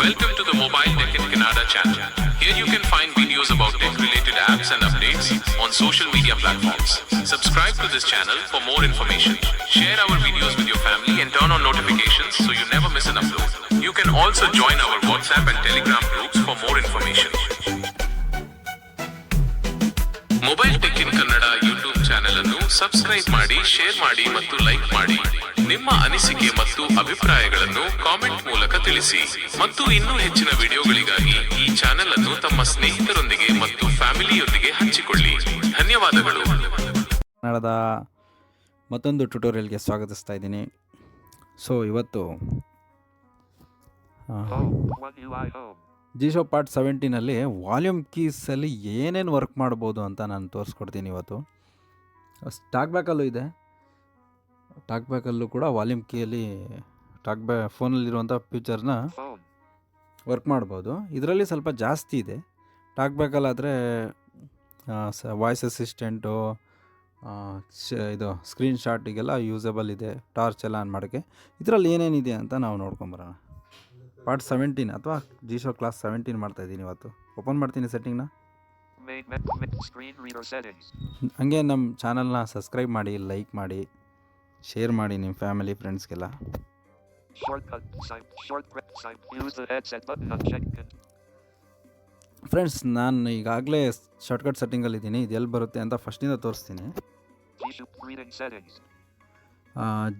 Welcome to the Mobile Tech in Kannada channel. Here you can find videos about tech-related apps and updates on social media platforms. Subscribe to this channel for more information. Share our videos with your family and turn on notifications so you never miss an upload. You can also join our WhatsApp and Telegram groups for more information. Mobile tech in Kannada YouTube channel ಅನ್ನು subscribe ಮಾಡಿ, share ಮಾಡಿ ಮತ್ತು like ಮಾಡಿ. ನಿಮ್ಮ ಅನಿಸಿಕೆ ಮತ್ತು ಅಭಿಪ್ರಾಯಗಳನ್ನು comment ಮೂಲಕ ತಿಳಿಸಿ ಮತ್ತು ಇನ್ನೂ ಹೆಚ್ಚಿನ ವಿಡಿಯೋಗಳಿಗಾಗಿ ಈ ಚಾನೆಲ್ ಅನ್ನು ತಮ್ಮ ಸ್ನೇಹಿತರೊಂದಿಗೆ ಮತ್ತು ಫ್ಯಾಮಿಲಿಯೊಂದಿಗೆ ಹಂಚಿಕೊಳ್ಳಿ. ಧನ್ಯವಾದಗಳು. ಕನ್ನಡದ ಮತ್ತೊಂದು ಟ್ಯುಟೋರಿಯಲ್ಗೆ ಸ್ವಾಗತಿಸ್ತಾ ಇದ್ದೀನಿ. ಸೊ ಇವತ್ತು ಜಿಶೋ ಪಾರ್ಟ್ 17ನಲ್ಲಿ ವಾಲ್ಯೂಮ್ ಕೀಸಲ್ಲಿ ಏನೇನು ವರ್ಕ್ ಮಾಡ್ಬೋದು ಅಂತ ನಾನು ತೋರಿಸ್ಕೊಡ್ತೀನಿ. ಇವತ್ತು ಟಾಕ್ಬ್ಯಾಕಲ್ಲೂ ಇದೆ, ಟಾಕ್ಬ್ಯಾಕಲ್ಲೂ ಕೂಡ ವಾಲ್ಯೂಮ್ ಕೀಯಲ್ಲಿ ಫೋನಲ್ಲಿರುವಂಥ ಫೀಚರ್ನ ವರ್ಕ್ ಮಾಡ್ಬೋದು. ಇದರಲ್ಲಿ ಸ್ವಲ್ಪ ಜಾಸ್ತಿ ಇದೆ. ಟಾಕ್ಬ್ಯಾಕಲ್ಲಾದರೆ ವಾಯ್ಸ್ ಅಸಿಸ್ಟೆಂಟು, ಇದು ಸ್ಕ್ರೀನ್ ಶಾಟಿಗೆಲ್ಲ ಯೂಸಬಲ್ ಇದೆ, ಟಾರ್ಚ್ ಎಲ್ಲ ಆನ್ ಮಾಡೋಕ್ಕೆ. ಇದರಲ್ಲಿ ಏನೇನಿದೆ ಅಂತ ನಾವು ನೋಡ್ಕೊಂಬರೋಣ. ಪಾರ್ಟ್ 17 ಅಥವಾ ಜಿಶೋ ಕ್ಲಾಸ್ 17 ಮಾಡ್ತಾಯಿದ್ದೀನಿ. ಇವತ್ತು ಓಪನ್ ಮಾಡ್ತೀನಿ ಸೆಟ್ಟಿಂಗ್ನ. ಹಂಗೆ ನಮ್ಮ ಚಾನಲ್ನ ಸಬ್ಸ್ಕ್ರೈಬ್ ಮಾಡಿ, ಲೈಕ್ ಮಾಡಿ, ಶೇರ್ ಮಾಡಿ ನಿಮ್ಮ ಫ್ಯಾಮಿಲಿ ಫ್ರೆಂಡ್ಸ್ಗೆಲ್ಲ. ಫ್ರೆಂಡ್ಸ್, ನಾನು ಈಗಾಗಲೇ ಶಾರ್ಟ್ಕಟ್ ಸೆಟ್ಟಿಂಗಲ್ಲಿದ್ದೀನಿ. ಇದು ಎಲ್ಲಿ ಬರುತ್ತೆ ಅಂತ ಫಸ್ಟಿಂದ ತೋರಿಸ್ತೀನಿ.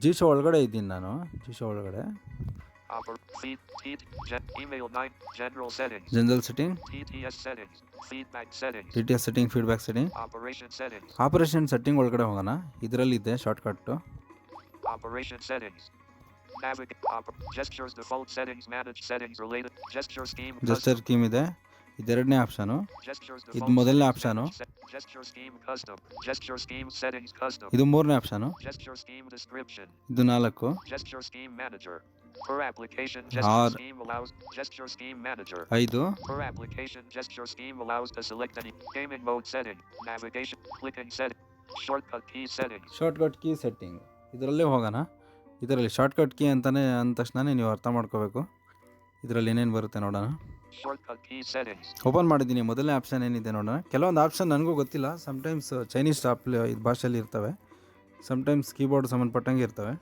ಜಿಶೋ ಒಳಗಡೆ ಇದ್ದೀನಿ ನಾನು. ಜಿಶೋ ಒಳಗಡೆ general setting, TTS setting, feedback setting, operation setting ಒಳಗಡೆ ಹೋಗೋಣ. ಇದರಲ್ಲಿ ಇದೆ ಶಾರ್ಟ್ಕಟ್ಟು. ಜೆಸ್ಚರ್ ಸ್ಕೀಮ್ ಇದೆ, ಇದೆರಡನೇ ಆಪ್ಷನು. ಇದು ಮೊದಲನೇ ಆಪ್ಷನು. ಇದು ಮೂರನೇ ಆಪ್ಷನು. ಇದು 4. 5. ಶಾರ್ಟ್ಕಟ್ ಕೀ ಸೆಟ್ಟಿಂಗ್ ಇದರಲ್ಲೇ ಹೋಗೋಣ. ಇದರಲ್ಲಿ ಶಾರ್ಟ್ಕಟ್ ಕೀ ಅಂತಾನೆ ಅಂದ ತಕ್ಷಣ ನೀವು ಅರ್ಥ ಮಾಡ್ಕೋಬೇಕು ಇದರಲ್ಲಿ ಏನೇನು ಬರುತ್ತೆ ನೋಡೋಣ. ಓಪನ್ ಮಾಡಿದ್ದೀನಿ. ಮೊದಲನೇ ಆಪ್ಷನ್ ಏನಿದೆ ನೋಡೋಣ. ಕೆಲವೊಂದು ಆಪ್ಷನ್ ನನಗೂ ಗೊತ್ತಿಲ್ಲ. ಸಮ್ಟೈಮ್ಸ್ ಚೈನೀಸ್ ಇದು ಭಾಷೆಯಲ್ಲಿ ಇರ್ತವೆ, ಸಮ್ಟೈಮ್ಸ್ ಕೀಬೋರ್ಡ್ ಸಂಬಂಧಪಟ್ಟಂಗೆ ಇರ್ತವೆ.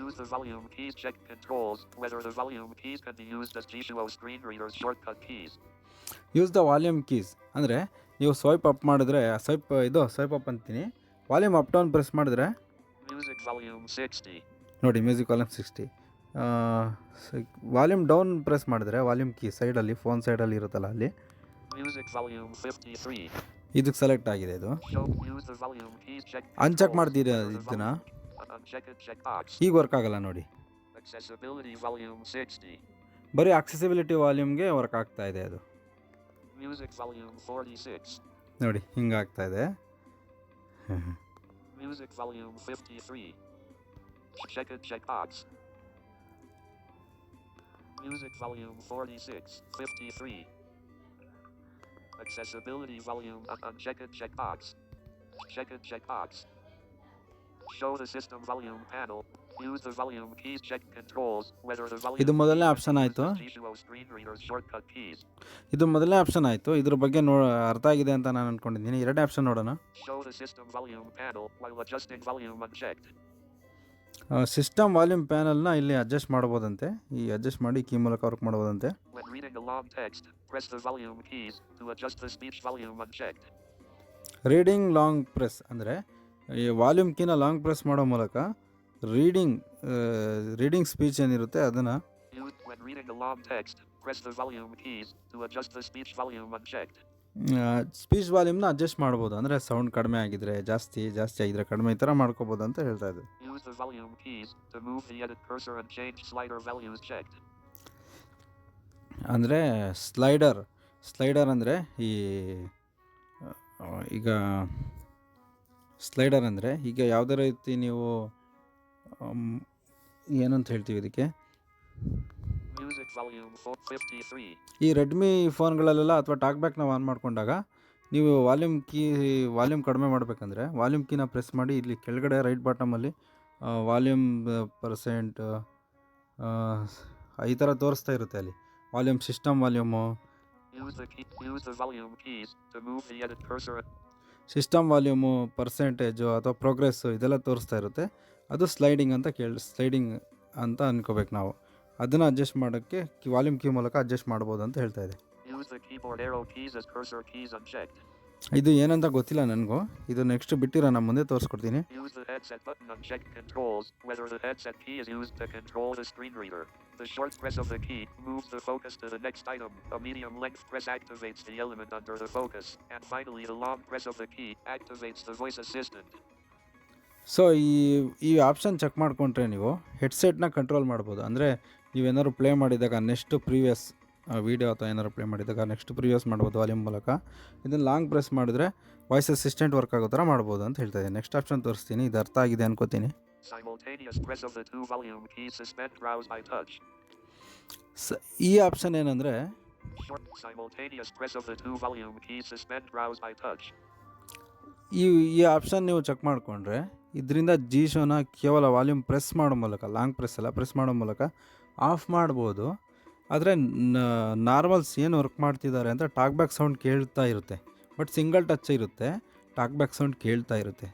Use the volume keys. Check controls whether the volume keys can be used as G2O screen readers shortcut keys. Use the volume keys ಅಂದರೆ ನೀವು ಸ್ವೈಪ್ ಅಪ್ ಮಾಡಿದ್ರೆ, ಸ್ವೈಪ್ ಅಪ್ ಅಂತೀನಿ. Volume up down press ಮಾಡಿದ್ರೆ Music volume 60. ನೋಡಿ, music volume 60. Volume down press ಮಾಡಿದ್ರೆ volume key ಸೈಡಲ್ಲಿ, phone ಸೈಡಲ್ಲಿ ಇರುತ್ತಲ್ಲ, ಅಲ್ಲಿ Music volume 53. ಇದಕ್ಕೆ ಸೆಲೆಕ್ಟ್ ಆಗಿದೆ. ಇದು Use the volume keys. Check unchecked ಮಾಡ್ತೀರಾ ಇದನ್ನ. ಈಗ ವರ್ಕ್ ಆಗಲ್ಲ ನೋಡಿ. Accessibility volume 60. ಬರೀ ಆಕ್ಸೆಸಿಬಿಲಿಟಿ ವಾಲ್ಯೂಮ್ಗೆ ವರ್ಕ್ ಆಗ್ತಾ ಇದೆ. ಅದು Music volume 46. ನೋಡಿ, ಹಿಂಗಾಗ್ತಾ ಇದೆ. Music volume 53. Check box. Music volume 46, 53. Accessibility volume check box. Check box. Show the system volume panel. Use the volume keys. Check controls whether the volume. ಇದು ಮೊದಲನೇ option ಆಯಿತು. ಇದು ಮೊದಲನೇ ಆಪ್ಷನ್ ಆಯಿತು. ಇದ್ರ ಬಗ್ಗೆ ಅರ್ಥ ಆಗಿದೆ ಅಂತ ನಾನು ಅನ್ಕೊಂಡಿದ್ದೀನಿ. ಎರಡನೇ ಆಪ್ಷನ್ ನೋಡೋಣ. Show the system volume panel while adjusting volume unchecked. System volume ಪ್ಯಾನಲ್ನ ಇಲ್ಲಿ ಅಡ್ಜಸ್ಟ್ ಮಾಡ್ಬೋದಂತೆ. ಈ ಅಡ್ಜಸ್ಟ್ ಮಾಡಿ ಕೀ ಮೂಲಕ ವರ್ಕ್ ಮಾಡ್ಬೋದಂತೆ. When reading a long text, press the volume keys to adjust the speech volume unchecked. Reading long press ಅಂದರೆ ಈ volume ಕೀನ long press ಮಾಡೋ ಮೂಲಕ ರೀಡಿಂಗ್ ಸ್ಪೀಚ್ ಏನಿರುತ್ತೆ ಅದನ್ನು When reading a long text, press the volume keys to adjust the speech volume unchecked. Speech ವಾಲ್ಯೂಮ್ನ adjust ಮಾಡ್ಬೋದು. ಅಂದರೆ sound ಕಡಿಮೆ ಆಗಿದ್ರೆ, ಜಾಸ್ತಿ ಆಗಿದ್ರೆ ಕಡಿಮೆ, ಈ ಥರ ಮಾಡ್ಕೋಬೋದು ಅಂತ ಹೇಳ್ತಾ ಇದ್ದೆ. Use the volume keys to move the edit cursor and change slider values checked. ಅಂದರೆ ಸ್ಲೈಡರ್ ಅಂದರೆ ಈಗ ಸ್ಲೈಡರ್ ಅಂದರೆ ಈಗ ಯಾವುದೇ ರೀತಿ ನೀವು ಏನಂತ ಹೇಳ್ತೀವಿ ಇದಕ್ಕೆ, ಈ ರೆಡ್ಮಿ ಫೋನ್ಗಳಲ್ಲೆಲ್ಲ ಅಥವಾ ಟಾಕ್ಬ್ಯಾಕ್ ನಾವು ಆನ್ ಮಾಡ್ಕೊಂಡಾಗ ನೀವು ವಾಲ್ಯೂಮ್ ಕಡಿಮೆ ಮಾಡಬೇಕಂದ್ರೆ ವಾಲ್ಯೂಮ್ ಕೀನ ಪ್ರೆಸ್ ಮಾಡಿ ಇಲ್ಲಿ ಕೆಳಗಡೆ ರೈಟ್ ಬಾಟಮಲ್ಲಿ ವಾಲ್ಯೂಮ್ ಪರ್ಸೆಂಟ್ ಈ ಥರ ತೋರಿಸ್ತಾ ಇರುತ್ತೆ. ಅಲ್ಲಿ volume system volume, Use the volume keys to move the edit cursor. System volume, percentage ಅಥವಾ ಪ್ರೋಗ್ರೆಸ್ಸು ಇದೆಲ್ಲ ತೋರಿಸ್ತಾ ಇರುತ್ತೆ. ಅದು ಸ್ಲೈಡಿಂಗ್ ಅಂತ ಅನ್ಕೋಬೇಕು ನಾವು. ಅದನ್ನು ಅಡ್ಜಸ್ಟ್ ಮಾಡೋಕ್ಕೆ ವಾಲ್ಯೂಮ್ ಕೀ ಮೂಲಕ ಅಡ್ಜಸ್ಟ್ ಮಾಡ್ಬೋದು ಅಂತ ಹೇಳ್ತಾ ಇದೆ. Use the keyboard arrow keys as cursor keys unchecked. ಇದು ಏನಂತ ಗೊತ್ತಿಲ್ಲ ನನಗೂ. ಇದು ನೆಕ್ಸ್ಟ್ ಬಿಟ್ಟಿರೋ ನಾನು ಮುಂದೆ ತೋರಿಸ್ಕೊಡ್ತೀನಿ. Use the headset button unchecked controls whether the headset key is used to control the screen reader. The short press of the key moves the focus to the next item. A medium length press activates the element under the focus. And finally the long press of the key activates the voice assistant. So ಈ option check ಮಾಡಿಕೊಂಡ್ರೆ ನೀವು ಹೆಡ್ಸೆಟ್ನ control ಮಾಡ್ಬೋದು. ಅಂದರೆ ನೀವೇನಾದ್ರು play ಮಾಡಿದಾಗ next previous video ಅಥವಾ ಏನಾದ್ರು play ಮಾಡಿದಾಗ ನೆಕ್ಸ್ಟ್ ಪ್ರೀವಿಯಸ್ ಮಾಡ್ಬೋದು ವಾಲ್ಯೂಮ್ ಮೂಲಕ. ಇದನ್ನು ಲಾಂಗ್ ಪ್ರೆಸ್ ಮಾಡಿದ್ರೆ ವಾಯ್ಸ್ ಅಸಿಸ್ಟೆಂಟ್ ವರ್ಕ್ ಆಗೋ ಥರ ಮಾಡ್ಬೋದು ಅಂತ ಹೇಳ್ತಾ ಇದೆ. ನೆಕ್ಸ್ಟ್ ಆಪ್ಷನ್ ತೋರಿಸ್ತೀನಿ. ಇದು ಅರ್ಥ ಆಗಿದೆ ಅನ್ಕೋತೀನಿ. Simultaneous press of the two volume keys. Suspend browse by touch. ಈ ಆಪ್ಷನ್ ಏನಂದರೆ Simultaneous press of the two volume keys. Suspend browse by touch. ಈ ಆಪ್ಷನ್ ನೀವು ಚೆಕ್ ಮಾಡಿಕೊಂಡ್ರೆ ಇದರಿಂದ ಜಿ ಶೋನ ಕೇವಲ ವಾಲ್ಯೂಮ್ ಪ್ರೆಸ್ ಮಾಡೋ ಮೂಲಕ, ಲಾಂಗ್ ಪ್ರೆಸ್ ಅಲ್ಲ, ಪ್ರೆಸ್ ಮಾಡೋ ಮೂಲಕ ಆಫ್ ಮಾಡ್ಬೋದು. ಆದರೆ ನಾರ್ಮಲ್ಸ್ ಏನು ವರ್ಕ್ ಮಾಡ್ತಿದ್ದಾರೆ ಅಂತ ಟಾಕ್ ಬ್ಯಾಕ್ ಸೌಂಡ್ ಕೇಳ್ತಾ ಇರುತ್ತೆ. ಬಟ್ ಸಿಂಗಲ್ ಟಚ್ ಇರುತ್ತೆ, ಟಾಕ್ ಬ್ಯಾಕ್ ಸೌಂಡ್ ಕೇಳ್ತಾ ಇರುತ್ತೆ.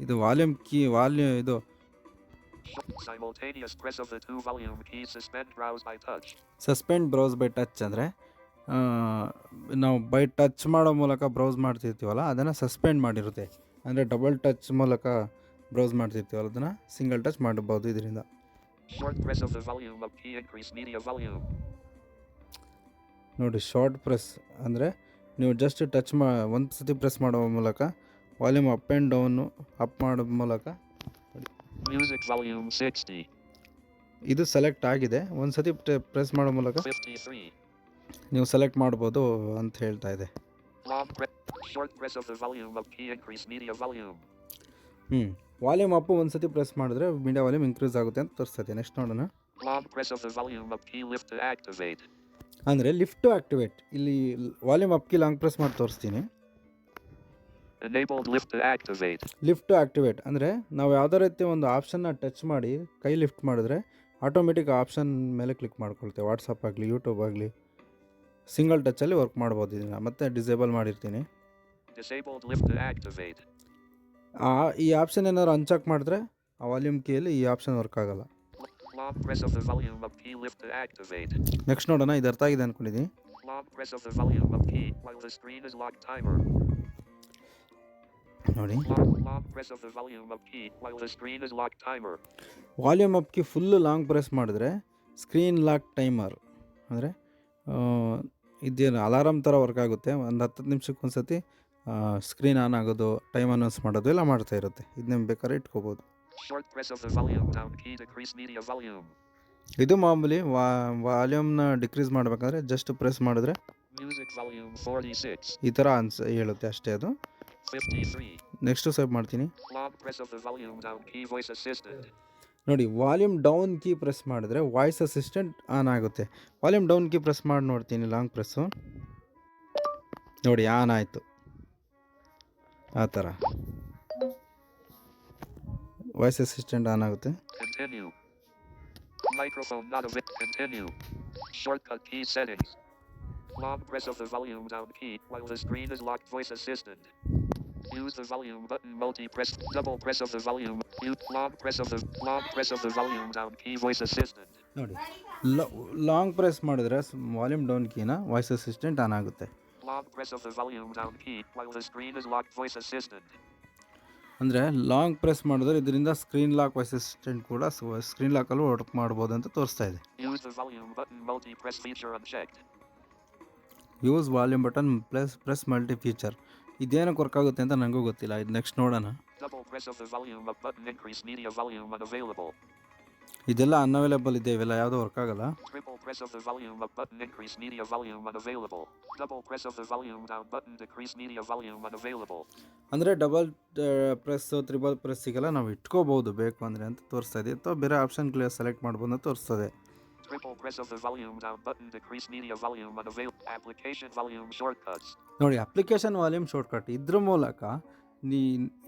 ಇದು ವಾಲ್ಯೂಮ್ ಇದು Simultaneous press of the two volume keys. Suspend browse by touch. Suspend browse by touch ಅಂದರೆ ನಾವು ಬೈ ಟಚ್ ಮಾಡೋ ಮೂಲಕ ಬ್ರೌಸ್ ಮಾಡ್ತಿರ್ತೀವಲ್ಲ ಅದನ್ನು ಸಸ್ಪೆಂಡ್ ಮಾಡಿರುತ್ತೆ. ಅಂದರೆ ಡಬಲ್ ಟಚ್ ಮೂಲಕ ಬ್ರೌಸ್ ಮಾಡ್ತಿರ್ತೀವಲ್ಲ ಅದನ್ನು ಸಿಂಗಲ್ ಟಚ್ ಮಾಡಬಹುದು ಇದರಿಂದ. Short press of the volume up key. Increase media volume. ನೋಡಿ, ಶಾರ್ಟ್ ಪ್ರೆಸ್ ಅಂದರೆ ನೀವು ಜಸ್ಟ್ ಒಂದು ಸತಿ ಪ್ರೆಸ್ ಮಾಡೋ ಮೂಲಕ volume up and down up ಮಾಡೋ ಮೂಲಕ Music volume 60. ಇದು ಸೆಲೆಕ್ಟ್ ಆಗಿದೆ. ಒಂದು ಸತಿ ಪ್ರೆಸ್ ಮಾಡೋ ಮೂಲಕ 53. ನೀವು ಸೆಲೆಕ್ಟ್ ಮಾಡ್ಬೋದು ಅಂತ ಹೇಳ್ತಾ ಇದೆ. Short press of the volume up key. Increase media volume. Volume up ಒಂದು ಸತಿ ಪ್ರೆಸ್ ಮಾಡಿದ್ರೆ ಮೀಡಿಯಾ ವಾಲ್ಯೂಮ್ ಇನ್ಕ್ರೀಸ್ ಆಗುತ್ತೆ ಅಂತ ತೋರಿಸ್ತದೆ. ನೆಕ್ಸ್ಟ್ ನೋಡೋಣ. Long press of the volume up key. Lift to activate. ಅಂದರೆ ಲಿಫ್ಟ್ ಟು ಆಕ್ಟಿವೇಟ್. ಇಲ್ಲಿ volume up key long press ಮಾಡಿ ತೋರಿಸ್ತೀನಿ. Enabled lift to activate. Lift to activate ಅಂದರೆ ನಾವು ಯಾವುದೇ ರೀತಿ ಒಂದು ಆಪ್ಷನ್ನ ಟಚ್ ಮಾಡಿ ಕೈ ಲಿಫ್ಟ್ ಮಾಡಿದ್ರೆ ಆಟೋಮೆಟಿಕ್ ಆಪ್ಷನ್ ಮೇಲೆ ಕ್ಲಿಕ್ ಮಾಡ್ಕೊಳ್ತೇವೆ. ವಾಟ್ಸಪ್ ಆಗಲಿ, ಯೂಟ್ಯೂಬ್ ಆಗಲಿ, ಸಿಂಗಲ್ ಟಚ್ಚಲ್ಲಿ ವರ್ಕ್ ಮಾಡ್ಬೋದು. ಇದನ್ನು ಮತ್ತೆ ಡಿಸೇಬಲ್ ಮಾಡಿರ್ತೀನಿ. Disabled lift to activate. ಈ ಆಪ್ಷನ್ ಏನಾದ್ರು ಅನ್ಚೆಕ್ ಮಾಡಿದ್ರೆ ಆ ವಾಲ್ಯೂಮ್ ಕೀಯಲ್ಲಿ ಈ ಆಪ್ಷನ್ ವರ್ಕ್ ಆಗಲ್ಲ. Long press of the volume up key. Lift to activate. Next ನೋಡೋಣ. ಇದು ಅರ್ಥ ಆಗಿದೆ ಅಂದ್ಕೊಂಡಿದ್ದೀನಿ. Long press of the volume up key while the screen is locked timer. ನೋಡಿ, Long press of the volume up key while the screen is locked timer. Volume up key full long press ಮಾಡಿದ್ರೆ screen lock timer ಅಂದರೆ ಇದೇನು alarm ಥರ work ಆಗುತ್ತೆ. ಒಂದು 10 ನಿಮಿಷಕ್ಕೆ ಒಂದು ಸತಿ ಸ್ಕ್ರೀನ್ ಆನ್ ಆಗೋದು, ಟೈಮ್ ಅನೌನ್ಸ್ ಮಾಡೋದು ಎಲ್ಲ ಮಾಡ್ತಾ ಇರುತ್ತೆ. ಇದನ್ನ ಬೇಕಾದ್ರೆ ಇಟ್ಕೋಬೋದು. Short press of the volume down key. Decrease media volume. ಇದು ಮಾಮೂಲಿ ವಾಲ್ಯೂಮ್ನ ಡಿಕ್ರೀಸ್ ಮಾಡಬೇಕಾದ್ರೆ ಜಸ್ಟ್ ಪ್ರೆಸ್ ಮಾಡಿದ್ರೆ Music volume 46. ಈ ಥರ ಹೇಳುತ್ತೆ ಅಷ್ಟೇ. ಅದು 53. ನೆಕ್ಸ್ಟು ಸೇವ್ ಮಾಡ್ತೀನಿ. Long press of the volume down key. Voice assistant. ನೋಡಿ, ವಾಲ್ಯೂಮ್ ಡೌನ್ ಕೀ ಪ್ರೆಸ್ ಮಾಡಿದ್ರೆ ವಾಯ್ಸ್ ಅಸಿಸ್ಟೆಂಟ್ ಆನ್ ಆಗುತ್ತೆ. ವಾಲ್ಯೂಮ್ ಡೌನ್ ಕೀ ಪ್ರೆಸ್ ಮಾಡಿ ನೋಡ್ತೀನಿ, ಲಾಂಗ್ ಪ್ರೆಸ್ಸು. ನೋಡಿ, ಆನ್ ಆಯಿತು. ಆ ಥರ ವಾಯ್ಸ್ ಅಸಿಸ್ಟೆಂಟ್ ಆನ್ ಆಗುತ್ತೆ. Continue. Microphone not available. Continue. Shortcut key settings. Long press of the volume down key while the screen is locked. Voice assistant. Use the volume button. Multi-press. Double press of the volume. Use long press of the volume down key. Voice assistant. ನೋಡಿ, long press ಮಾಡಿದ್ರೆ volume down ಕೀನ voice assistant on ಆಗುತ್ತೆ. Long press of the volume down key while the screen is locked. Voice assistant. ಅಂದರೆ long press ಮಾಡಿದ್ರೆ ಇದರಿಂದ screen lock voice assistant ಕೂಡ screen ಲಾಕಲ್ಲೂ work ಮಾಡ್ಬೋದು ಅಂತ ತೋರಿಸ್ತಾ ಇದೆ. Use the volume button. Multi-press feature unchecked. Use volume button press multi feature. ಇದೇನಕ್ಕೆ work ಆಗುತ್ತೆ ಅಂತ ನನಗೂ ಗೊತ್ತಿಲ್ಲ. ಇದು ನೆಕ್ಸ್ಟ್ ನೋಡೋಣ. Double press of the volume up button. Increase media volume unavailable. ಇದೆಲ್ಲ ಅನ್ಅವೈಲೇಬಲ್ ಇದೆ, ಇವೆಲ್ಲ ಯಾವುದೂ ವರ್ಕ್ ಆಗಲ್ಲ. Triple press of the volume up button. Increase media volume unavailable. Double press of the volume down button. Decrease media volume unavailable. ಅಂದರೆ double press, triple ಪ್ರೆಸ್ಸಿಗೆಲ್ಲ ನಾವು ಇಟ್ಕೋಬೋದು ಬೇಕು ಅಂದರೆ ಅಂತ ತೋರಿಸ್ತಾ ಇದೆ. ಅಥವಾ ಬೇರೆ ಆಪ್ಷನ್ ಸೆಲೆಕ್ಟ್ ಮಾಡ್ಬೋದು ಅಂತ ತೋರಿಸ್ತದೆ. Triple press of the volume down button. Decrease media volume unavailable. Application volume shortcuts. ನೋಡಿ, ಅಪ್ಲಿಕೇಶನ್ ವಾಲ್ಯೂಮ್ ಶಾರ್ಟ್ಕಟ್. ಇದ್ರ ಮೂಲಕ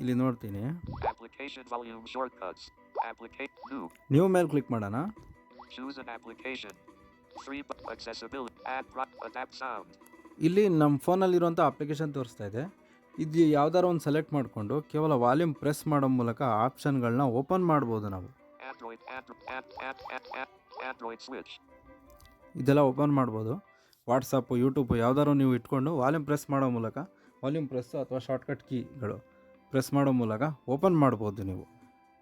ಇಲ್ಲಿ ನೋಡ್ತೀನಿ. Application volume shortcuts. New. New ಮೇಲೆ ಕ್ಲಿಕ್ ಮಾಡೋಣ. Choose an application. Accessibility. Adapt sound. ಇಲ್ಲಿ ನಮ್ಮ ಫೋನಲ್ಲಿರುವಂಥ ಅಪ್ಲಿಕೇಶನ್ ತೋರಿಸ್ತಾ ಇದೆ. ಇದು ಯಾವ್ದಾರು ಒಂದು ಸೆಲೆಕ್ಟ್ ಮಾಡಿಕೊಂಡು ಕೇವಲ ವಾಲ್ಯೂಮ್ ಪ್ರೆಸ್ ಮಾಡೋ ಮೂಲಕ ಆಪ್ಷನ್ಗಳನ್ನ ಓಪನ್ ಮಾಡ್ಬೋದು ನಾವು. Android switch. ಇದೆಲ್ಲ ಓಪನ್ ಮಾಡ್ಬೋದು. ವಾಟ್ಸಪ್ಪು, ಯೂಟ್ಯೂಬು ಯಾವ್ದಾದ್ರು ನೀವು ಇಟ್ಕೊಂಡು ವಾಲ್ಯೂಮ್ ಪ್ರೆಸ್ ಮಾಡೋ ಮೂಲಕ ವಾಲ್ಯೂಮ್ ಪ್ರೆಸ್ಸು ಅಥವಾ ಶಾರ್ಟ್ಕಟ್ ಕೀಗಳು ಪ್ರೆಸ್ ಮಾಡೋ ಮೂಲಕ ಓಪನ್ ಮಾಡ್ಬೋದು ನೀವು.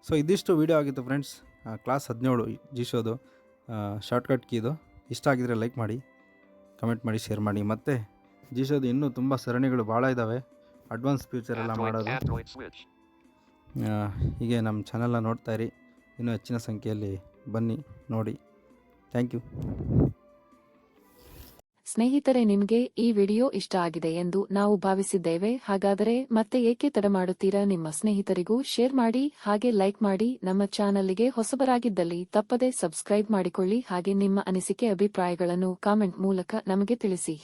ಸೊ ಇದಿಷ್ಟು ವೀಡಿಯೋ ಆಗಿತ್ತು ಫ್ರೆಂಡ್ಸ್. ಕ್ಲಾಸ್ 17 ಜಿಶೋದು ಶಾರ್ಟ್ಕಟ್ ಕೀದು. ಇಷ್ಟ ಆಗಿದರೆ ಲೈಕ್ ಮಾಡಿ, ಕಮೆಂಟ್ ಮಾಡಿ, ಶೇರ್ ಮಾಡಿ. ಮತ್ತು ಜಿಶೋದು ಇನ್ನೂ ತುಂಬ ಸರಣಿಗಳು ಭಾಳ ಇದ್ದಾವೆ, ಅಡ್ವಾನ್ಸ್ ಫ್ಯೂಚರ್ ಎಲ್ಲ ಮಾಡೋದು. ಹೀಗೆ ನಮ್ಮ ಚಾನಲ್ನ ನೋಡ್ತಾಯಿರಿ. ಇನ್ನೂ ಹೆಚ್ಚಿನ ಸಂಖ್ಯೆಯಲ್ಲಿ ಬನ್ನಿ, ನೋಡಿ. Thank you. ಸ್ನೇಹಿತರೆ, ನಿಮಗೆ ಈ ವಿಡಿಯೋ ಇಷ್ಟ ಆಗಿದೆ ಎಂದು ನಾವು ಭಾವಿಸಿದ್ದೇವೆ. ಹಾಗಾದರೆ ಮತ್ತೆ ಏಕೆ ತಡ ಮಾಡುತ್ತೀರಾ? ನಿಮ್ಮ ಸ್ನೇಹಿತರಿಗೂ ಶೇರ್ ಮಾಡಿ, ಹಾಗೆ ಲೈಕ್ ಮಾಡಿ. ನಮ್ಮ ಚಾನಲ್ಗೆ ಹೊಸಬರಾಗಿದ್ದಲ್ಲಿ ತಪ್ಪದೆ ಸಬ್ಸ್ಕ್ರೈಬ್ ಮಾಡಿಕೊಳ್ಳಿ. ಹಾಗೆ ನಿಮ್ಮ ಅನಿಸಿಕೆ, ಅಭಿಪ್ರಾಯಗಳನ್ನು ಕಾಮೆಂಟ್ ಮೂಲಕ ನಮಗೆ ತಿಳಿಸಿ.